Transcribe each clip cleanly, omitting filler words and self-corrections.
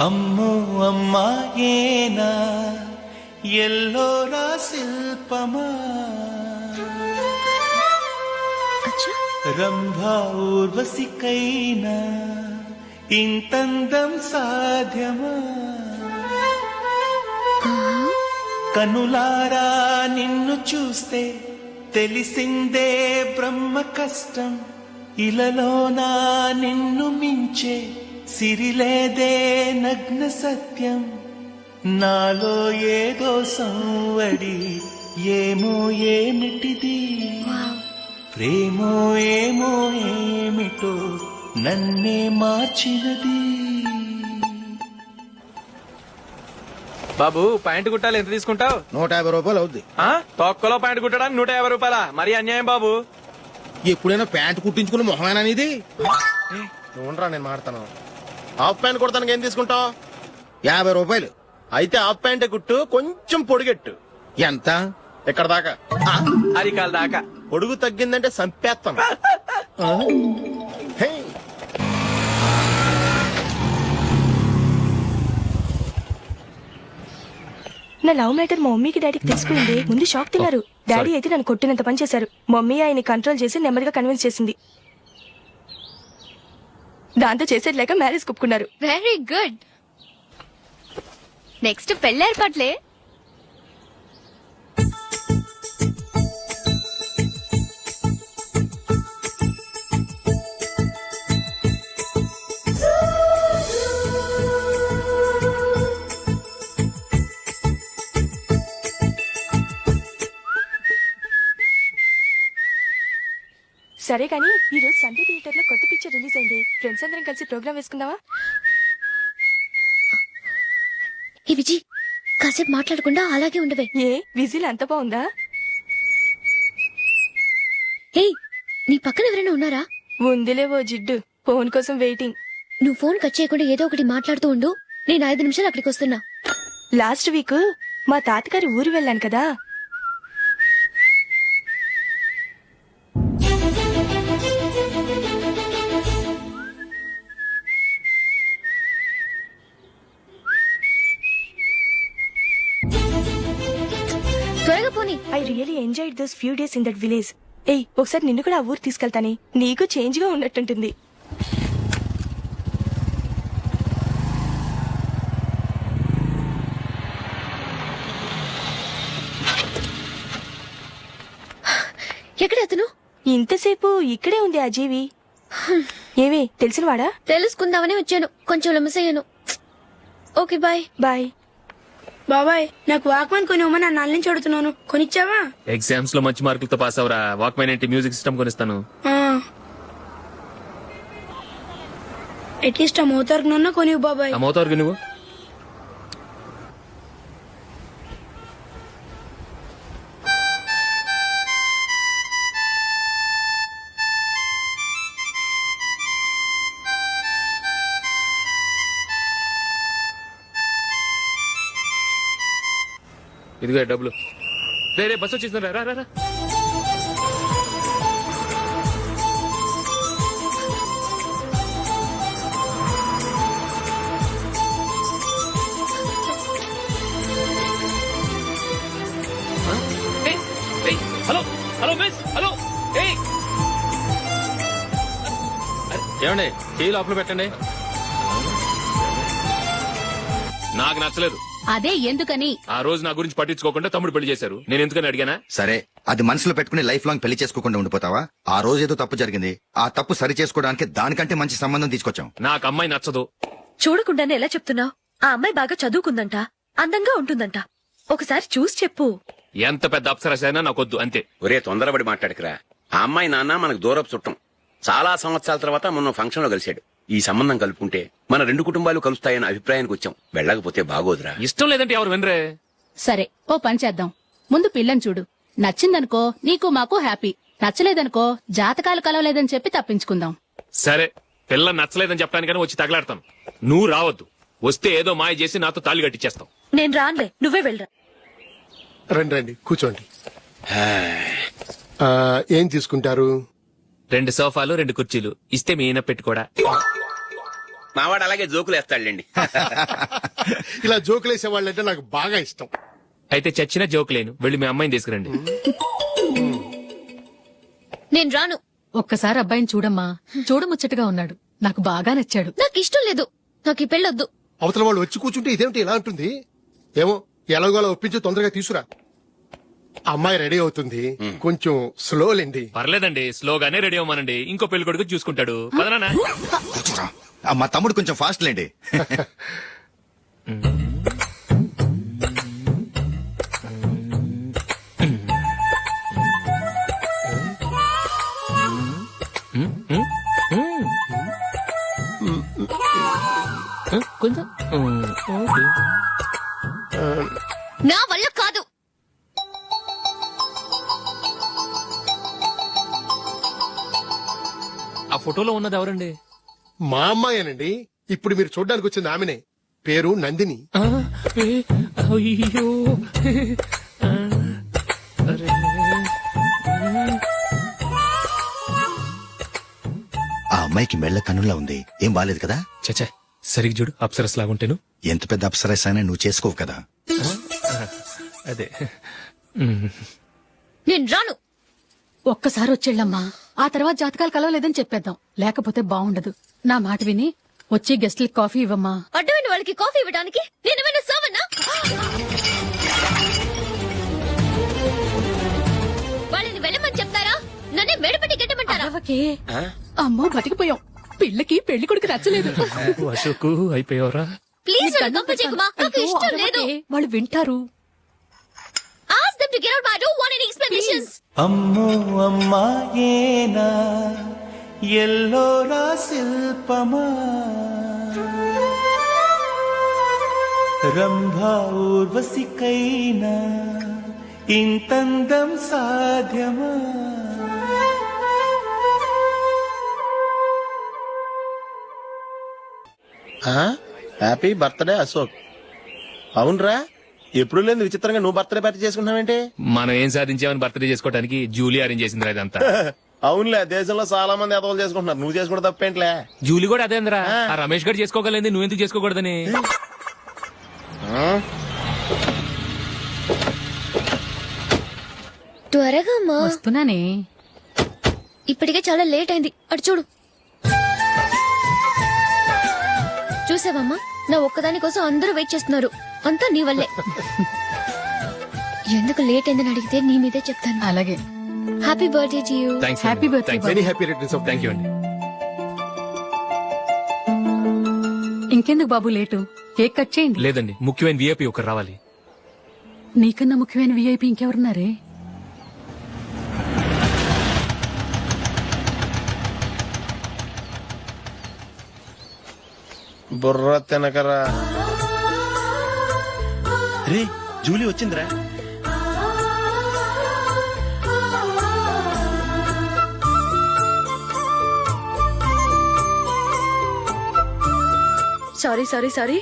అమ్మో అమ్మాయేనా ఎల్లోరా శిల్పమా రంభా ఊర్వశికైనా ఇంతందం సాధ్యమా కనులారా నిన్ను చూస్తే తెలిసిందే బ్రహ్మ కష్టం ఇలలోనా నిన్ను మించే సిరిలేదే నగ్న సత్యం నాలో ఏదో సంవడి ఏమో ఏమిటిది ప్రేమో ఏమో ఏమిటో నన్నే మార్చినది. బాబు ప్యాంటు కుట్టాలి ఎంత తీసుకుంటావు? 150 రూపాయలు అవుద్ది. తొక్కలో ప్యాంటు కుట్టడానికి 150 రూపాయల? మరి అన్యాయం బాబు. ఎప్పుడైనా ప్యాంటు కుట్టించుకుని మొహమేనా ఇది? నువ్వురా నేను మాడతాను. హాఫ్ ప్యాంట్ కుడతానికి ఏం తీసుకుంటావు? 50 రూపాయలు. అయితే హాఫ్ ప్యాంట్ కుట్టు, కొంచెం పొడిగెట్టు. ఎంత? ఎక్కడ దాకా? అరికాల దాకా. పొడుగు తగ్గిందంటే సంపేస్తాను. హే. నా లవ్ మ్యాటర్ మా మమ్మీకి డాడీకి తెలిసిపోయింది. ముందు షాక్ తిన్నారు. డాడీ అయితే నన్ను కొట్టినంత పని చేశారు. మమ్మీ ఆయన్ని కంట్రోల్ చేసి నెమ్మదిగా కన్విన్స్ చేసింది. దాంతో చేసేది లేక మ్యారేజ్ ఒప్పుకున్నారు. Very good. నెక్స్ట్ పెళ్లి ఏర్పాట్లే. సరే కానీ ఈ రోజు సండే థియేటర్ లో కొత్త పిక్చర్ రిలీజ్ అయింది. ఫ్రెండ్స్ అందరం కలిసి ప్రోగ్రామ్ వేసుకుందామా? ఈ విజి కాసేపు మాట్లాడకుండా అలాగే ఉండవే. ఏ విజిల్ అంత బాగుందా? హే, నీ పక్కన ఎవరైనా ఉన్నారా? ఉందిలే ఓ జిడ్డు. ఫోన్ కోసం వెయిటింగ్. నువ్వు ఫోన్ కట్ చేయకుండా ఏదో ఒకటి మాట్లాడుతూ ఉండు. నేను 5 నిమిషాలు అక్కడికి వస్తున్నా. లాస్ట్ వీక్ మా తాతగారి ఊరు వెళ్ళాను కదా. త్వరగా పోనీ. I really enjoyed those few days in that village. ఏయ్, ఒకసారి నిన్ను కూడా ఆ ఊరు తీసుకెళ్తానే. నీకు చేంజ్ గా ఉన్నట్టుంటుంది. ఎక్కడ అతను? ఇంతసేపు ఇక్కడే ఉంది ఆ జీవి. ఏవే తెలిసినవాడా? తెలుసుకుందామని వచ్చాను. కొంచెం లెమసయ్యాను. Okay bye. బాయ్. బాబాయ్, నాకు వాక్మెన్ కొనివ్వమని నా నాన్న నుంచి అడుగుతున్నాను. కొనిచ్చావా? ఎగ్జామ్స్ లో మంచి మార్కులతో పాస్ అవరా. వాక్మెన్ ఏంటి, మ్యూజిక్ సిస్టమ్ కొనిస్తాను. అట్లీస్ట్ ఆ మోతార్కు కొనివ్వు బాబాయ్. ఆ మోతార్కు నువ్వు ఇదిగో డబ్బులు. రే బస్ వచ్చేసిందా? రా రా రా. Hello hello miss, hello. ఏమండి, చేయి లోపల పెట్టండి. నాకు నచ్చలేదు. అదే ఎందుకని? ఆ రోజు నా గురించి పట్టించుకోకుండా తమ్ముడు పెళ్లి చేశారు. నేను ఎందుకని అడిగానా? సరే, అది మనసులో పెట్టుకుని లైఫ్ లాంగ్ పెళ్లి చేసుకోకుండా ఉండిపోతావా? ఆ రోజు ఏదో తప్పు జరిగింది. ఆ తప్పు సరి చేసుకోవడానికి దానికంటే మంచి సంబంధం తీసుకొచ్చాం. నాకు అమ్మాయి నచ్చదు. చూడకుండానే ఎలా చెప్తున్నావు? ఆ అమ్మాయి బాగా చదువుకుందంట, అందంగా ఉంటుందంట. ఒకసారి చూసి చెప్పు. ఎంత పెద్ద అప్సరస అయినా నాకొద్దు, అంతే. ఒరే తొందరపడి మాట్లాడకురా. ఆ అమ్మాయి నాన్న మనకు దూరపు చుట్టం. చాలా సంవత్సరాల తర్వాత మొన్న ఫంక్షన్ లో కలిశాడు. ఈ సంబంధం కలుపుకుంటే మన రెండు కుటుంబాలు కలుస్తాయన్న అభిప్రాయానికి వచ్చాం. వెళ్ళకపోతే బాగోదురా. ఇష్టం లేదంటే ఎవరు వినరే. సరే ఓ పని చేద్దాం. ముందు పిల్లని చూడు. నచ్చిందనుకో నీకు మాకు హ్యాపీ. నచ్చలేదనుకో జాతకాలు కలవలేదని చెప్పి తప్పించుకుందాం. సరే, పిల్ల నచ్చలేదని చెప్పడానికని వచ్చి తగలాడతాను. నువ్వు రావద్దు. వస్తే ఏదో మాయ చేసి నాతో తాళి కట్టించేస్తావు. నేను రానులే, నువ్వే వెళ్ళరా. రండి రండి కూర్చోండి. ఏం తీసుకుంటారు? 2 సోఫాలు 2 కుర్చీలు ఇస్తే మీ ఈయన పెట్టుకోడా. మావాడు అలాగే జోకులు వేస్తాడులేండి. ఇలా జోకులేసే వాళ్ళంటే నాకు బాగా ఇష్టం. అయితే చచ్చిన జోక్ లేను. వెళ్ళి మీ అమ్మాయిని తీసుకురండి. నేను రాను. ఒక్కసారి అబ్బాయిని చూడమ్మా. చూడముచ్చటగా ఉన్నాడు. నాకు బాగా నచ్చాడు. నాకు ఇష్టం లేదు. నాకు ఈ పెళ్ళొద్దు. అవతల వాళ్ళు వచ్చి కూర్చుంటే ఇదేమిటి ఇలా ఉంటుంది? ఏమో ఎలాగోలా ఒప్పించి తొందరగా తీసుకురా. అమ్మాయి రెడీ అవుతుంది. కొంచెం స్లో లేండి. పర్లేదండి, స్లోగానే రెడీ అవ్వమనండి. ఇంకో పెళ్లి కొడుకు చూసుకుంటాడు. పదనా. కూర్చోరా. మా తమ్ముడు కొంచెం ఫాస్ట్ లేండి. కొంచెం నా వల్ల కాదు. ఆ ఫోటోలో ఉన్నది ఎవరండి? మా అమ్మాయేనండి. ఇప్పుడు మీరు చూడడానికి వచ్చింది ఆమెనే. పేరు నందిని. అయ్యో, ఆ అమ్మాయికి మెళ్ళ కన్నులా ఉంది. ఏం బాలేదు కదా? చచ్చా, సరిగ్గా చూడు. అప్సరస్ లాగుంటేను. ఎంత పెద్ద అప్సరస్ అయినా నువ్వు చేసుకోవు కదా. అదే. నేను రాను. ఒక్కసారి వచ్చేళ్ళమ్మా. ఆ తర్వాత జాతకాలు కలవలేదని చెప్పేద్దాం. లేకపోతే బాగుండదు. నా మాట విని వచ్చి గెస్ట్లకి కాఫీ ఇవ్వమ్మా. అడ్డమైన వాళ్ళకి కాఫీ ఇవ్వడానికి నేనేమైనా సావన్నా? వాళ్ళని వెళ్ళమని చెప్తారా? నన్నే మేడపట్టి గెట్టమంటారా? అరవకే. అమ్మో బతికిపోయాం. పిల్లకి పెళ్లి కొడుకు నచ్చలేదు. అశోకు అయిపోయావరా. ప్లీజ్ నన్ను కంపచేయకుమా. నాకు ఇష్టం లేదు. వాళ్ళు వింటారు. Ask them to get out. I don't want any explanations. అమ్మో అమ్మాయేనా ఎల్లోరా శిల్పమా రంభా ఊర్వశికైనా ఇంతందం సాధ్యమా? Happy birthday Ashok. అవునరా, ఎప్పుడు లేదు విచిత్రంగా నువ్వు బర్త్డే పార్టీ చేసుకుంటున్నావేంటి? మనం ఏం సాధించామని బర్త్డే చేసుకోవడానికి జూలీ అరేంజ్ చేసిందిరా ఇదంతా. అవునులే, దేశంలో చాలా మంది ఎదవలు చేసుకుంటున్నారు. నువ్వు చేసుకోవడం తప్పేంట్లే. జూలీ కూడా అదేంద్రా. ఆ రమేష్ గారు చేసుకోగలేదు, నువ్వెందుకు చేసుకోకూడదని. త్వరగా అమ్మా. వస్తున్నానే. ఇప్పటికే చాలా లేట్ అయింది. అటు చూడు. చూసావమ్మా, నా ఒక్కదాని కోసం అందరూ వెయిట్ చేస్తున్నారు. అంతా నీ వల్లే. ఎందుకు లేట్ అయిందని అడిగితే నీ మీదే చెప్తాను. అలాగే. Happy birthday to you. Thanks. Happy birthday. Very happy returns of. Thank you అండి. ఇంకెందుకు బాబు లేటు? కేక్ కట్ చేయండి. లేదండి, ముఖ్యమైన విఐపి ఒకరు రావాలి. నీకన్నా ముఖ్యమైన విఐపి ఇంకెవరున్నారే? బుర్ర తినకరా. రే, జూలీ వచ్చిందిరా. Sorry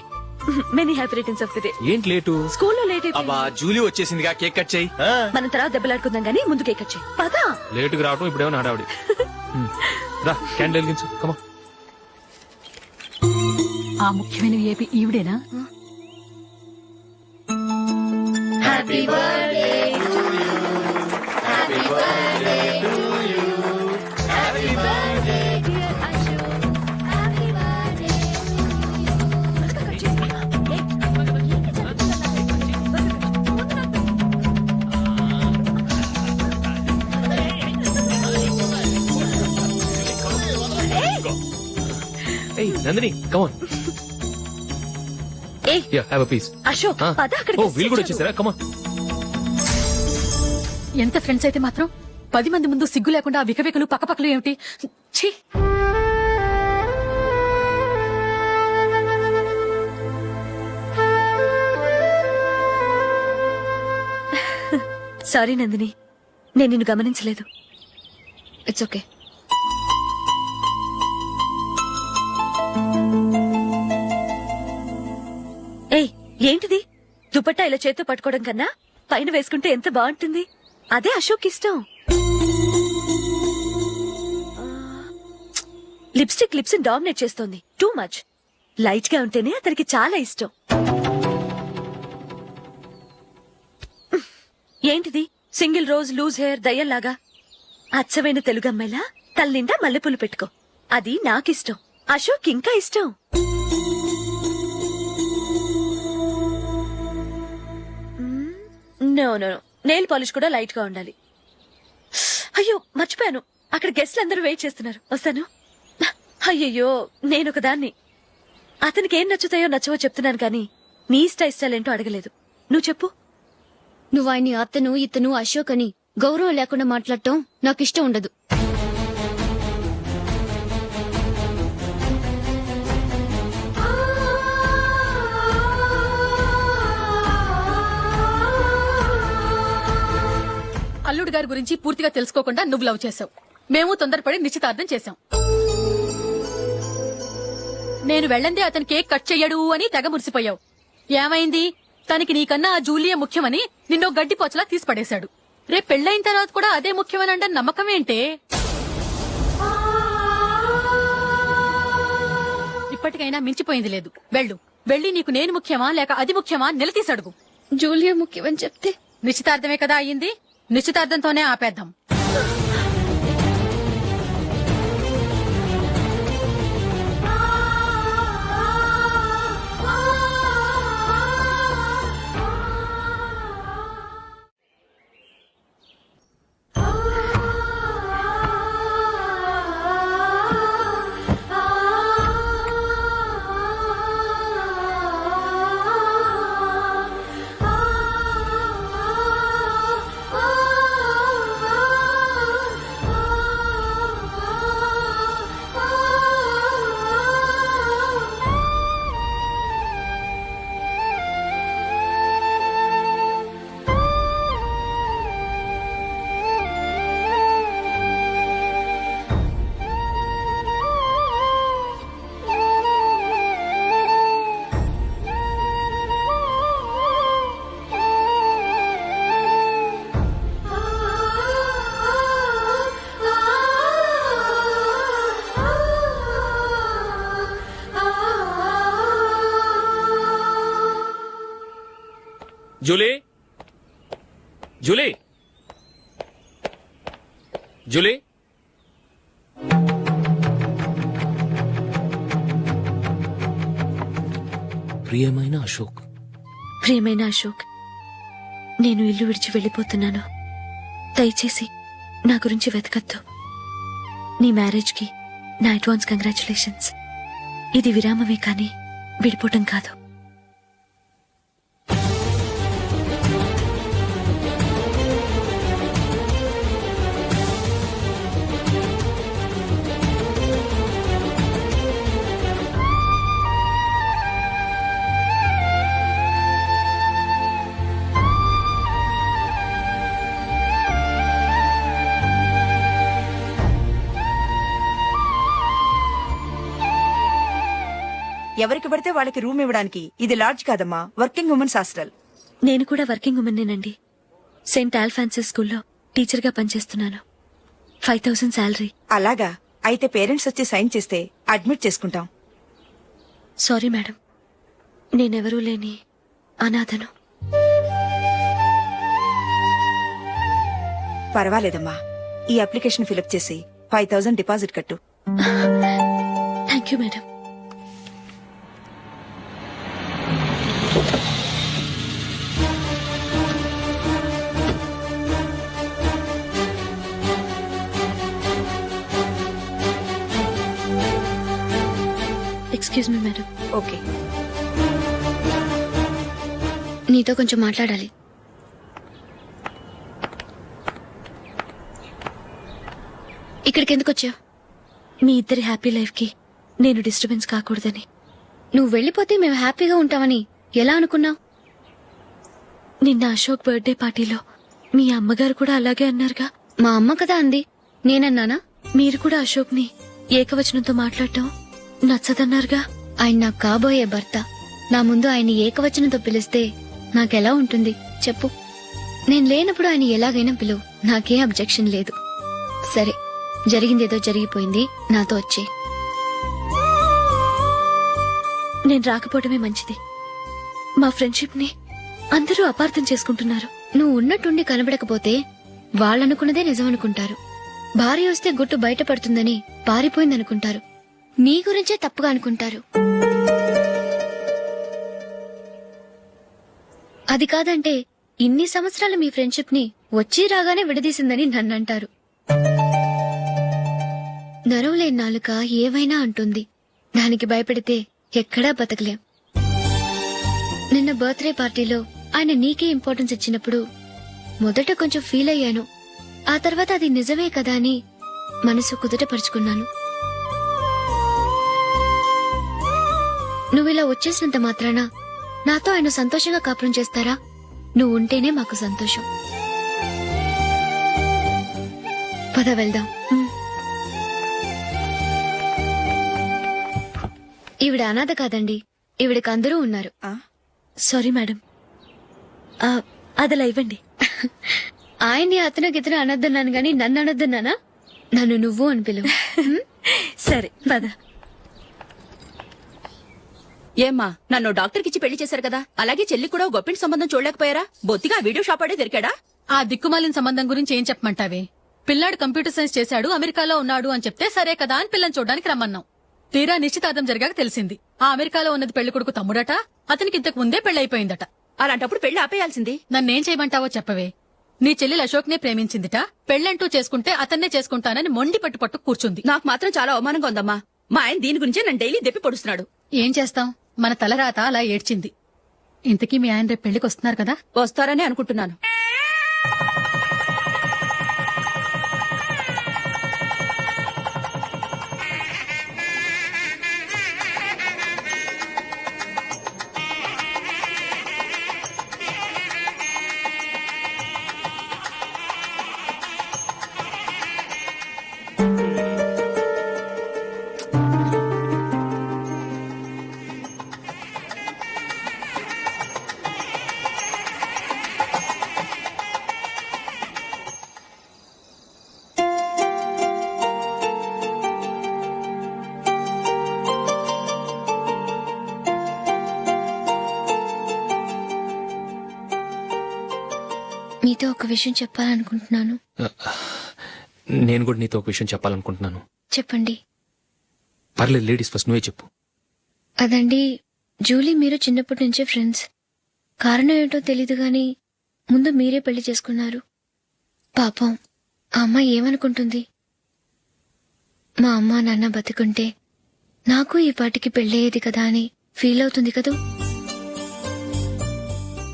many happy returns of the day. ఏంటి లేటు? స్కూల్లో లేట్ అయిపోయింది. అబ్బా, జూలీ వచ్చేసిందిగా. కేక్ కట్ చేయి. మనం తర్వాత దెబ్బలాడుకుందాం గానీ ముందు కేక్ కట్ చేయి. పదా. లేటుగా రావటం ఇప్పుడేమో నాడావిడి. రా, క్యాండిల్ వెలిగించు. కమా. ఆ ముఖ్యమైన విఐపి ఈవిడేనా? Happy birthday to you. Happy birthday to you. Happy birthday dear Ashok. Happy birthday. ఏయ్ నందిని, కమాన్. ఏయ్ yeah, have a piece. Ashok, పద అక్కడికి. ఓ, వీళ్ళు కూడా వచ్చేసారా? కమాన్. ఎంత ఫ్రెండ్స్ అయితే మాత్రం 10 మంది ముందు సిగ్గు లేకుండా ఆ వికవికలు పక్కపక్కలు ఏమిటి? ఛీ! సారీ నందిని, నేను నిన్ను గమనించలేదు. It's okay. ఏయ్, ఏంటిది? దుపట్టా ఇలా చేత్తో పట్టుకోవడం కన్నా పైన వేసుకుంటే ఎంత బాగుంటుంది. అదే అశోక్ ఇష్టం. లిప్స్టిక్ లిప్స్ డామినేట్ చేస్తోంది. Too much. లైట్ గా ఉంటేనే అతనికి చాలా ఇష్టం. ఏంటిది? సింగిల్ రోజ్ లూజ్ హెయిర్ దయ్యంలాగా. అచ్చమైన తెలుగు అమ్మాయిలా తల్లిండా మల్లెపూలు పెట్టుకో. అది నాకిష్టం. అశోక్ ఇంకా ఇష్టం. No no no, nail polish కూడా లైట్ గా ఉండాలి. అయ్యో మర్చిపోయాను, అక్కడ గెస్ట్లు అందరూ వెయిట్ చేస్తున్నారు. వస్తాను. అయ్యయ్యో, నేనొక దాన్ని. అతనికి ఏం నచ్చుతాయో నచ్చవో చెప్తున్నాను కానీ నీ ఇష్టాలేంటో అడగలేదు. నువ్వు చెప్పు. నువ్వు ఆయన్ని అతను ఇతను అశోక్ అని గౌరవం లేకుండా మాట్లాడటం నాకు ఇష్టం ఉండదు. అల్లుడు గారి గురించి పూర్తిగా తెలుసుకోకుండా నువ్వు లవ్ చేసావు. మేము తొందరపడి నిశ్చితార్థం చేశాం. నేను వెళ్ళందే అతని కేక్ కట్ చెయ్యడు అని తెగ మురిసిపోయావు. ఏమైంది? తనకి నీకన్నా ఆ జూలియే ముఖ్యమని నిన్నో గడ్డి పోచలా తీసి పడేశాడు. రేపు పెళ్ళైన తర్వాత కూడా అదే ముఖ్యమని అంటే నమ్మకం ఏంటే? ఇప్పటికైనా మించిపోయింది లేదు. వెళ్ళి నీకు నేను ముఖ్యమా లేక అది ముఖ్యమా నిలదీసి అడుగు. జూలియా ముఖ్యమని చెప్తే నిశ్చితార్థమే కదా అయ్యింది. నిశ్చితార్థంతోనే ఆపేద్దాం. Julie, Julie, Julie. ప్రియమైన అశోక్. ప్రియమైన అశోక్, నేను ఇల్లు విడిచి వెళ్ళిపోతున్నాను. దయచేసి నా గురించి వెతకద్దు. నీ మ్యారేజ్ కి నా అడ్వాన్స్ కంగ్రాచులేషన్స్. ఇది విరామమే కానీ విడిపోవటం కాదు. ఎవరికి పడితే వాళ్ళకి రూమ్ ఇవ్వడానికి ఇది లాడ్జ్ కాదమ్మా, వర్కింగ్ ఉమెన్స్ హాస్టల్. నేను కూడా వర్కింగ్ ఉమెన్నేనండి. సెయింట్ ఆల్ఫాన్సెస్ స్కూల్లో టీచర్ గా పనిచేస్తున్నాను. 5000 శాలరీ. అలాగా? అయితే పేరెంట్స్ వచ్చి సైన్ చేస్తే అడ్మిట్ చేసుకుంటాం. సారీ మేడం, నేనెవరూ లేని అనాథను. పర్వాలేదమ్మా, ఈ అప్లికేషన్ ఫిలప్ చేసి 5000 డిపాజిట్ కట్టు. Thank you madam. Excuse me madam. Okay. నీతో కొంచెం మాట్లాడాలి. ఇక్కడికి ఎందుకు వచ్చావు? మీ ఇద్దరి హ్యాపీ లైఫ్ కి నేను డిస్టర్బెన్స్ కాకూడదని. నువ్వు వెళ్ళిపోతే మేము హ్యాపీగా ఉంటామని ఎలా అనుకున్నావు? నిన్న అశోక్ బర్త్డే పార్టీలో మీ అమ్మగారు కూడా అలాగే అన్నారుగా. మా అమ్మ కదా అంది, నేనన్నానా? మీరు కూడా అశోక్ ని ఏకవచనంతో మాట్లాడటం నచ్చదన్నారుగా. ఆయన నాకు కాబోయే భర్త. నా ముందు ఆయన ఏకవచనంతో పిలిస్తే నాకెలా ఉంటుంది చెప్పు? నేను లేనప్పుడు ఆయన ఎలాగైనా పిలువు, నాకే అబ్జెక్షన్ లేదు. సరే, జరిగిందేదో జరిగిపోయింది, నాతో వచ్చే. నేను రాకపోవడమే మంచిది. మా ఫ్రెండ్షిప్ ని అందరూ అపార్థం చేసుకుంటున్నారు. నువ్వు ఉన్నట్టుండి కనబడకపోతే వాళ్ళనుకున్నదే నిజమనుకుంటారు. భార్య వస్తే గుట్టు బయటపడుతుందని పారిపోయిందనుకుంటారు. నీ గురించే తప్పుగా అనుకుంటారు. అది కాదంటే ఇన్ని సంవత్సరాలు మీ ఫ్రెండ్షిప్ ని వచ్చి రాగానే విడదీసిందని నన్నంటారు. నరవలేని నాలుక ఏవైనా అంటుంది. దానికి భయపెడితే ఎక్కడా బతకలేం. నిన్న బర్త్డే పార్టీలో ఆయన నీకే ఇంపార్టెన్స్ ఇచ్చినప్పుడు మొదట కొంచెం ఫీల్ అయ్యాను. ఆ తర్వాత అది నిజమే కదా అని మనసు కుదుటపరుచుకున్నాను. నువ్విలా వచ్చేసినంత మాత్రాన నాతో ఆయన సంతోషంగా కాపురం చేస్తారా? నువ్వు ఉంటేనే మాకు సంతోషం. పద వెళ్దాం. ఈవిడ అనాథ కాదండి, ఈవిడకి అందరూ ఉన్నారు. సారీ మేడం, అదలా ఇవ్వండి. ఆయన్ని అతను గితను అనొద్దన్నాను గాని నన్ను అనొద్దన్నానా? నన్ను నువ్వు అని పిలువు. సరే పద. ఏమ్మా, నన్ను డాక్టర్ కిచ్చి పెళ్లి చేశారు కదా, అలాగే చెల్లి కూడా గొప్పింటి సంబంధం చూడలేకపోయారా? బొత్తిగా వీడియో షాప్ ఆడే దొరికాడా? ఆ దిక్కుమాలిన సంబంధం గురించి ఏం చెప్పమంటావే? పిల్లాడు కంప్యూటర్ సైన్స్ చేశాడు, అమెరికాలో ఉన్నాడు అని చెప్తే సరే కదా అని పిల్లని చూడడానికి రమ్మన్నాం. తీరా నిశ్చితార్థం జరిగాక తెలిసింది ఆ అమెరికాలో ఉన్నది పెళ్లి కొడుకు తమ్ముడట, అతనికి ఇంతకు ముందే పెళ్లయిపోయిందట. అలాంటప్పుడు పెళ్లి ఆపేయాల్సింది. నన్నేం చేయమంటావో చెప్పవే? నీ చెల్లెలు అశోక్ నే ప్రేమించిందిట, పెళ్లంటూ చేసుకుంటే అతన్నే చేసుకుంటానని మొండి పట్టు కూర్చుంది. నాకు మాత్రం చాలా అవమానంగా ఉందమ్మా. మా ఆయన దీని గురించే నన్ను డైలీ దెప్పి పొడుస్తున్నాడు. ఏం చేస్తాం, మన తలరాత అలా ఏడ్చింది. ఇంతకీ మీ ఆయన రేపు పెళ్లికి వస్తున్నారు కదా? వస్తారని అనుకుంటున్నాను. మీతో ఒక విషయం చెప్పాలనుకుంటున్నాను. నేను కూడా నీతో ఒక విషయం చెప్పాలనుకుంటున్నాను. చెప్పండి. పర్లేదు, లేడీస్ ఫస్ట్, నువ్వే చెప్పు. అదండి, జూలీ మీరు చిన్నప్పటి నుంచే ఫ్రెండ్స్. కారణం ఏంటో తెలీదు గాని ముందు మీరే పెళ్లి చేసుకున్నారు. పాపం ఆ అమ్మాయి ఏమనుకుంటుంది? మా అమ్మ నాన్న బతికుంటే నాకు ఈ పాటికి పెళ్ళయ్యేది కదా అని ఫీల్ అవుతుంది కదూ.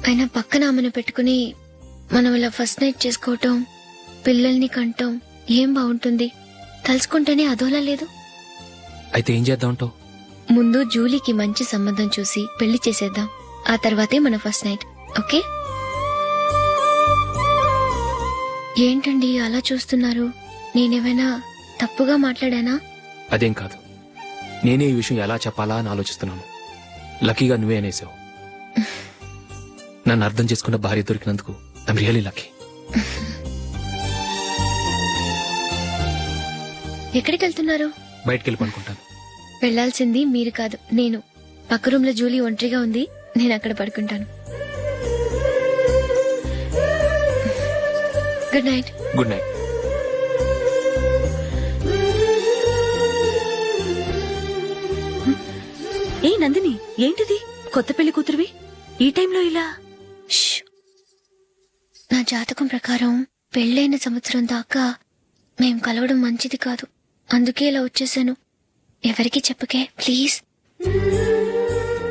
అయినా పక్కన ఆమెను పెట్టుకుని మనం ఇలా ఫస్ట్ నైట్ చేసుకోవటం, పిల్లల్ని కంటం ఏం బాగుంటుంది? తలుచుకుంటేనే అదోలా లేదు. అయితే ఏం చేద్దాం అంటావ్? ముందు జూలీకి మంచి సంబంధం చూసి పెళ్లి చేసేద్దాం. ఆ తర్వాతే మన ఫస్ట్ నైట్. ఓకే? ఏంటండి అలా చూస్తున్నారు? నేనేమైనా తప్పుగా మాట్లాడానా? అదేం కాదు, నేనే ఈ విషయం ఎలా చెప్పాలా అని ఆలోచిస్తున్నాను. లక్కీగా నువ్వే అనేసావు. నన్ను అర్థం చేసుకున్న భార్య దొరికినందుకు ఐమ్ రియలీ లక్కీ. ఎక్కడికి వెళ్తున్నారు? బయటికి వెళ్ళి పడుకుంటాను. వెళ్లాల్సింది మీరు కాదు, నేను. పక్క రూమ్ లో జూలీ ఒంటరిగా ఉంది, నేను అక్కడ పడుకుంటాను. Good night. Good night. ఏ నందిని, ఏంటిది? కొత్త పెళ్లి కూతురువి ఈ టైంలో ఇలా? ష్. నా జాతకం ప్రకారం పెళ్ళైన సంవత్సరం దాకా మేం కలవడం మంచిది కాదు. అందుకే ఇలా వచ్చేసాను. ఎవరికి చెప్పకే ప్లీజ్.